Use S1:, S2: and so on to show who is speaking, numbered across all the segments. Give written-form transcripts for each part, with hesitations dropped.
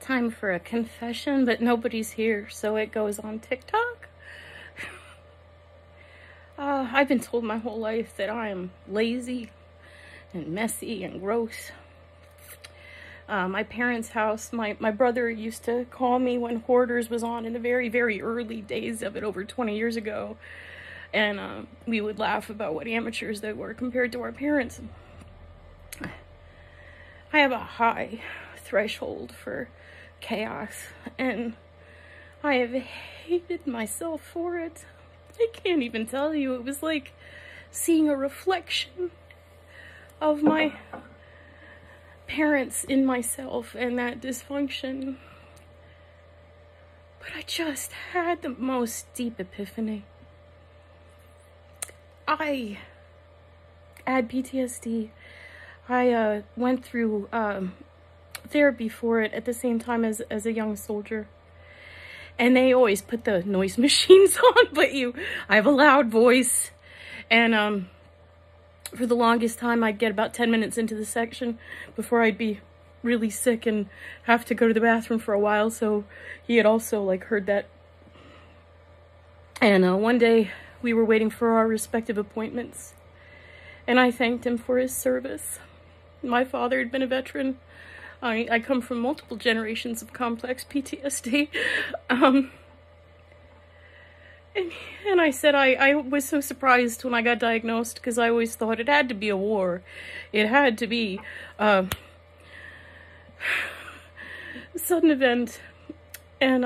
S1: time for a confession, but nobody's here, so it goes on TikTok. I've been told my whole life that I am lazy and messy and gross. My parents' house, my brother used to call me when Hoarders was on in the very, very early days of it, over 20 years ago. And we would laugh about what amateurs they were compared to our parents. I have a high threshold for chaos, and I have hated myself for it. I can't even tell you. It was like seeing a reflection of my parents in myself and that dysfunction. But I just had the most deep epiphany. I had PTSD. I went through therapy for it at the same time as a young soldier. And they always put the noise machines on, but I have a loud voice. And for the longest time, I'd get about 10 minutes into the section before I'd be really sick and have to go to the bathroom for a while. So he had also like heard that. And one day we were waiting for our respective appointments, and I thanked him for his service. My father had been a veteran. I come from multiple generations of complex PTSD. And I said I was so surprised when I got diagnosed, because I always thought it had to be a war. It had to be a sudden event. And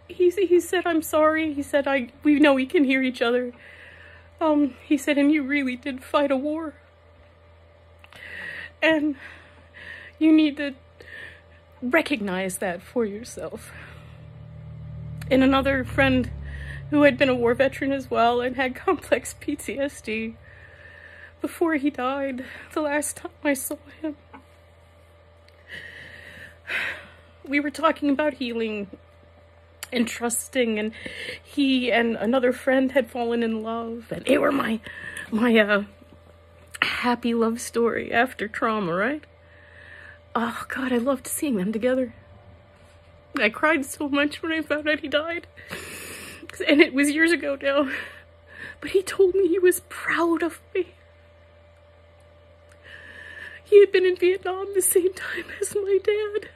S1: he said, "I'm sorry." He said, we know we can hear each other. He said, "And you really did fight a war. And you need to recognize that for yourself." And another friend who had been a war veteran as well and had complex PTSD, before he died, the last time I saw him, we were talking about healing and trusting, and he and another friend had fallen in love, and they were my happy love story after trauma, right? Oh God, I loved seeing them together. I cried so much when I found out he died. And it was years ago now. But he told me he was proud of me. He had been in Vietnam the same time as my dad,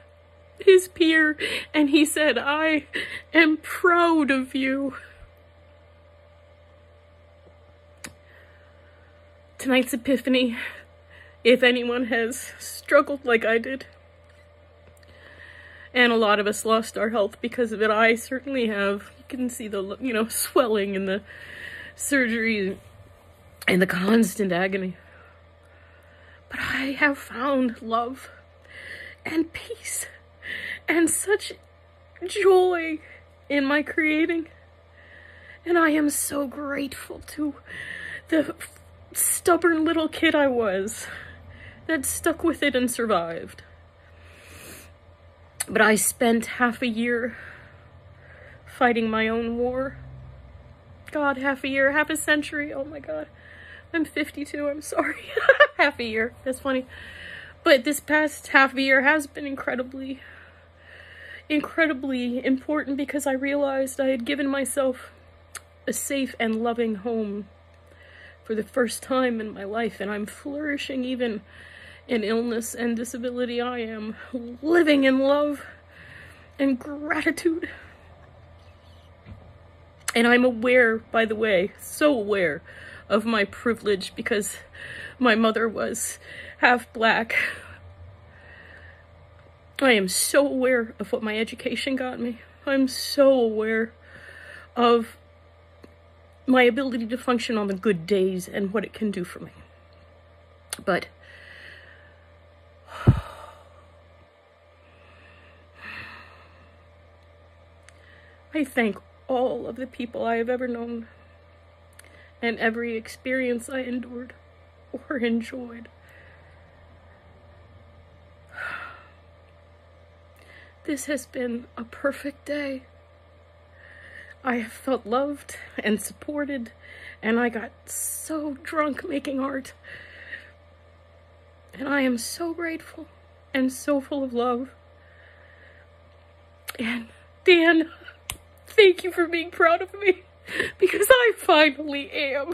S1: his peer, and he said, "I am proud of you." Tonight's epiphany, if anyone has struggled like I did, and a lot of us lost our health because of it, I certainly have. You can see the, swelling and the surgery and the constant agony. But I have found love and peace and such joy in my creating. And I am so grateful to the stubborn little kid I was that stuck with it and survived. But I spent half a year fighting my own war. God, half a year, half a century. Oh my God. I'm 52, I'm sorry. Half a year, that's funny. But this past half a year has been incredibly important, because I realized I had given myself a safe and loving home for the first time in my life, and I'm flourishing even in illness and disability. I am living in love and gratitude. And I'm aware, by the way, so aware of my privilege, because my mother was half black. I am so aware of what my education got me. I'm so aware of my ability to function on the good days and what it can do for me. But I thank all of the people I have ever known and every experience I endured or enjoyed. This has been a perfect day. I have felt loved and supported, and I got so drunk making art. And I am so grateful and so full of love. And Dan, thank you for being proud of me, because I finally am.